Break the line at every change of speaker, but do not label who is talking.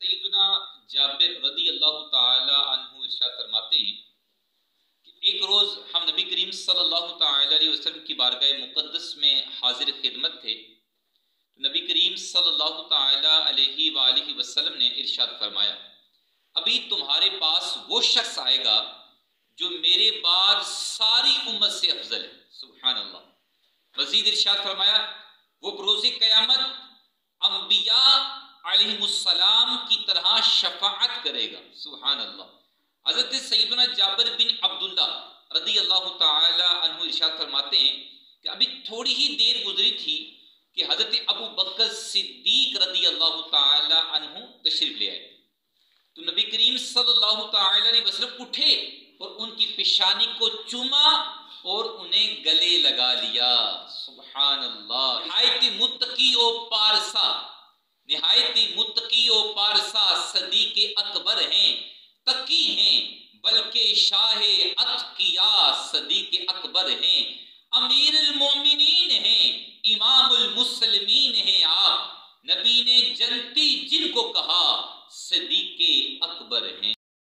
سیدنا جابر رضی اللہ تعالی عنہ ارشاد فرماتے ہیں کہ ایک روز ہم نبی کریم صلی اللہ تعالی علیہ وسلم کی بارگاہ مقدس میں حاضر خدمت تھے. نبی کریم صلی اللہ تعالی علیہ وآلہ وسلم نے ارشاد فرمایا، ابھی تمہارے پاس وہ شخص آئے گا جو میرے بعد ساری امت سے افضل ہے. سبحان اللہ. مزید ارشاد فرمایا، وہ بروز قیامت انبیاء علیہ السلام کی طرح شفاعت کرے گا. سبحان اللہ. حضرت سیدنا جابر بن عبداللہ رضی اللہ تعالی عنہ ارشاد فرماتے ہیں کہ ابھی تھوڑی ہی دیر گزری تھی کہ حضرت ابو بکر صدیق رضی اللہ تعالی عنہ تشریف لے آئے. تو نبی کریم صلی اللہ تعالی علیہ وسلم اٹھے اور ان کی پیشانی کو چوما اور انہیں گلے لگا لیا. سبحان اللہ. نہایت متقی و پارسا، نہایت متقی و پارسا صدیق اکبر ہیں، تقی ہیں، بلکہ شاہ اتقیا صدیق اکبر ہیں، امیر المومنین ہیں، امام المسلمین ہیں. آپ نبی نے جنتی جن کو کہا صدیق اکبر ہیں.